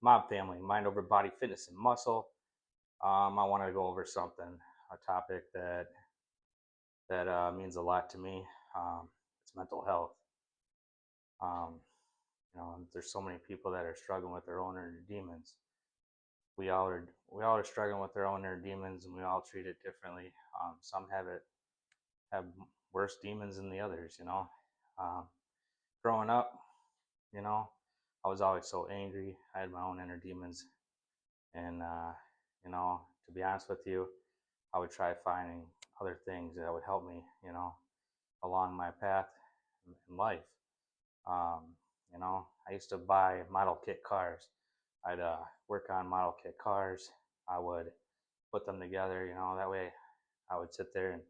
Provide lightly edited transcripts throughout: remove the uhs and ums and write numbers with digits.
Mob Family, Mind Over Body, Fitness and Muscle. I wanted to go over something, a topic that means a lot to me. It's mental health. Um, there's so many people that are struggling with their own inner demons. We all are struggling with their own inner demons, and we all treat it differently. Some have worse demons than the others. Um, Growing up, you know, I was always so angry. I had my own inner demons, and to be honest with you, I would try finding other things that would help me, along my path in life. Um, I used to buy model kit cars. I'd work on model kit cars. I would put them together, that way I would sit there and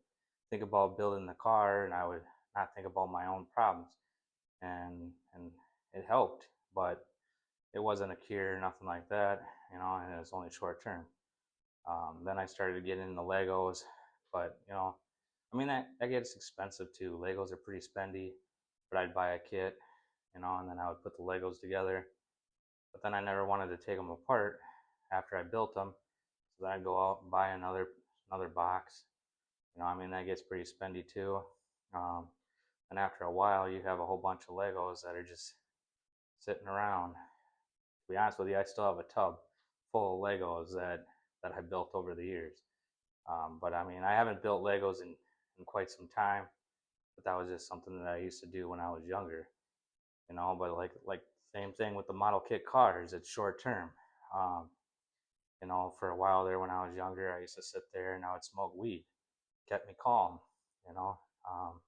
think about building the car, and I would not think about my own problems. And it helped, but it wasn't a cure, nothing like that, and it was only short term. Then I started getting into Legos, but that gets expensive too. Legos are pretty spendy, but I'd buy a kit, and then I would put the Legos together. But then I never wanted to take them apart after I built them, so then I'd go out and buy another box. That gets pretty spendy too. Um, and after a while, you have a whole bunch of Legos that are just sitting around. To be honest with you, I still have a tub full of Legos that I built over the years. But I haven't built Legos in quite some time. But that was just something that I used to do when I was younger. But like same thing with the model kit cars. It's short term. Um, for a while there when I was younger, I used to sit there and I would smoke weed. Kept me calm. You know. Um,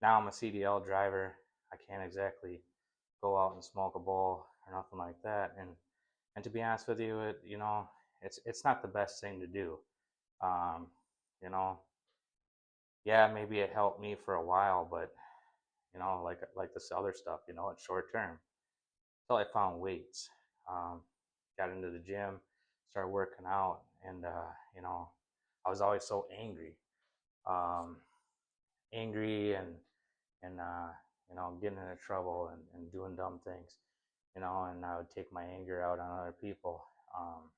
Now I'm a CDL driver. I can't exactly go out and smoke a bowl or nothing like that. And to be honest with you, it's not the best thing to do. Um, you know, yeah, maybe it helped me for a while, but like this other stuff, it's short term. Until I found weights, um, got into the gym, started working out, and I was always so angry, um, angry and getting into trouble and doing dumb things, and I would take my anger out on other people. Um,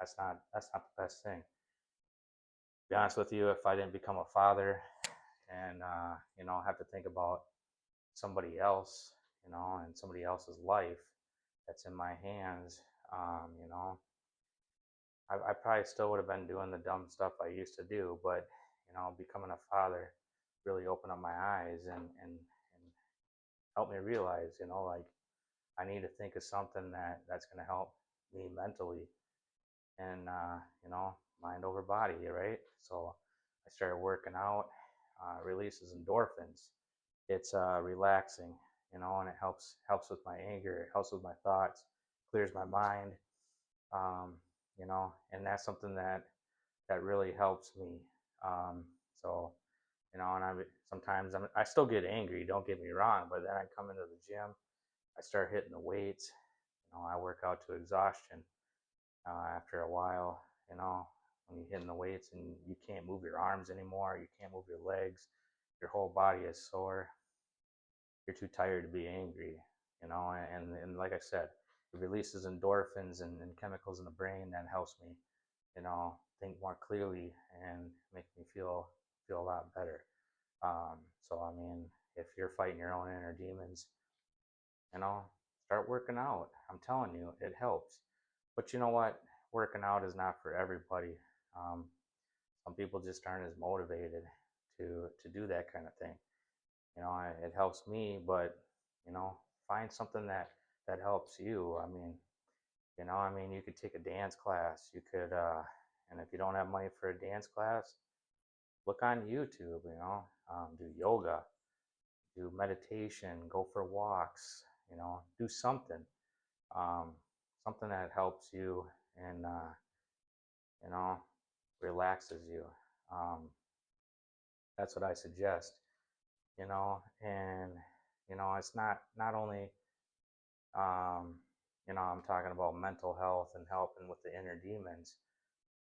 that's not the best thing. To be honest with you, if I didn't become a father and have to think about somebody else, and somebody else's life that's in my hands, I probably still would have been doing the dumb stuff I used to do. But becoming a father really opened up my eyes and helped me realize, like I need to think of something that's going to help me mentally and mind over body, right? So I started working out. Releases endorphins. It's relaxing, and it helps with my anger. It helps with my thoughts, clears my mind, um, and that's something that really helps me. Um, so and I still get angry. Don't get me wrong, but then I come into the gym, I start hitting the weights. I work out to exhaustion. After a while, when you're hitting the weights and you can't move your arms anymore, you can't move your legs, your whole body is sore, you're too tired to be angry, and like I said, it releases endorphins and chemicals in the brain that helps me, think more clearly and make me feel a lot better. So if you're fighting your own inner demons, you know, start working out. I'm telling you, it helps. But you know what? Working out is not for everybody. Um, some people just aren't as motivated to do that kind of thing. It helps me, but find something that helps you. You could take a dance class. You could, and if you don't have money for a dance class, look on YouTube. Do yoga, do meditation, go for walks. Do something, um, something that helps you and you know relaxes you. Um, that's what I suggest. And it's not only I'm talking about mental health and helping with the inner demons.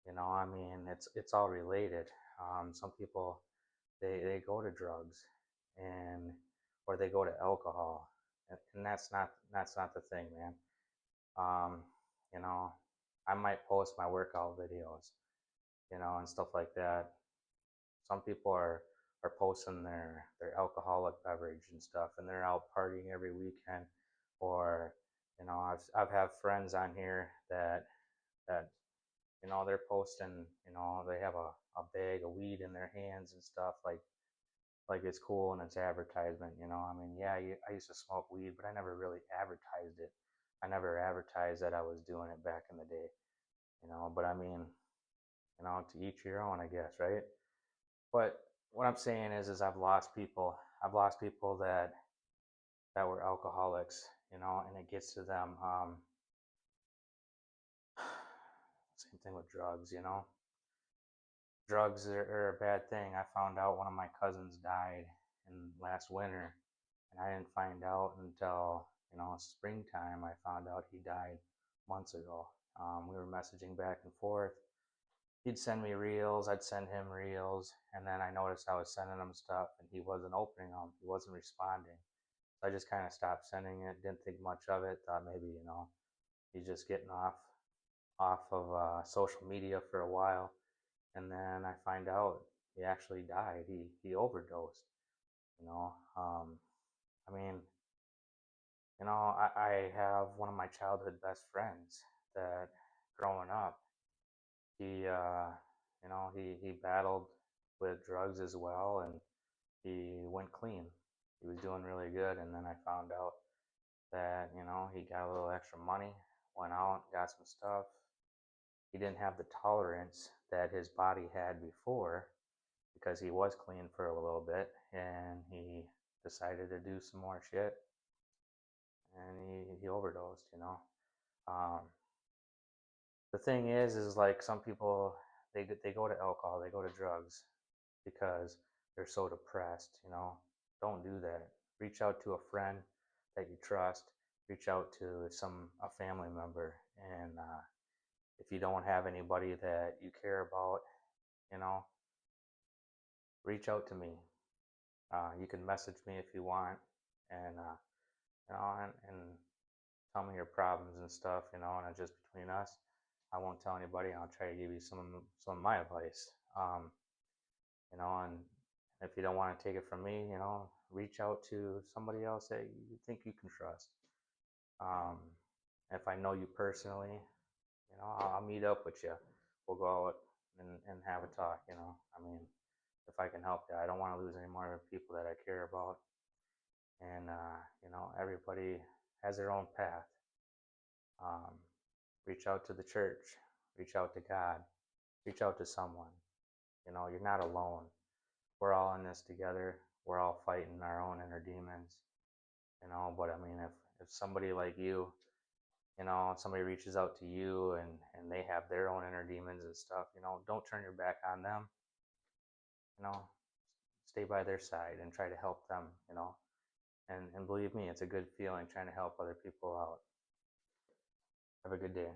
It's all related. Some people they go to drugs and or they go to alcohol, and that's not the thing, man. um, you know, I might post my workout videos, and stuff like that. Some people are posting their alcoholic beverage and stuff, and they're out partying every weekend. Or, I've have friends on here that they're posting, they have a bag of weed in their hands and stuff, like it's cool and it's advertisement. I mean, yeah, I used to smoke weed, but I never really advertised it. I never advertised that I was doing it back in the day. But I mean, to each your own, I guess, right? But what I'm saying is I've lost people. I've lost people that were alcoholics, and it gets to them. Same thing with drugs. Drugs are a bad thing. I found out one of my cousins died in last winter, and I didn't find out until springtime. I found out he died months ago. We were messaging back and forth. He'd send me reels, I'd send him reels, and then I noticed I was sending him stuff and he wasn't opening them, he wasn't responding. So I just kind of stopped sending it, didn't think much of it, thought maybe, he's just getting off of social media for a while. And then I find out he actually died. He overdosed, you know. I mean, I have one of my childhood best friends that growing up, he he battled with drugs as well, and he went clean. He was doing really good, and then I found out that he got a little extra money, went out, got some stuff. He didn't have the tolerance that his body had before because he was clean for a little bit, and he decided to do some more shit, and he overdosed. Um, the thing is like some people they go to alcohol, they go to drugs because they're so depressed. Don't do that. Reach out to a friend that you trust. Reach out to a family member, and if you don't have anybody that you care about, you know, reach out to me. You can message me if you want, and and tell me your problems and stuff. And it's just between us. I won't tell anybody. I'll try to give you some of my advice. And if you don't want to take it from me, reach out to somebody else that you think you can trust. Um, if I know you personally, I'll meet up with you. We'll go out and have a talk. I mean, if I can help you, I don't want to lose any more people that I care about. And everybody has their own path. Um, reach out to the church. Reach out to God. Reach out to someone. You're not alone. We're all in this together. We're all fighting our own inner demons. But I mean, if somebody like you, somebody reaches out to you and they have their own inner demons and stuff, don't turn your back on them. you know Stay by their side and try to help them. And believe me, it's a good feeling trying to help other people out. Have a good day.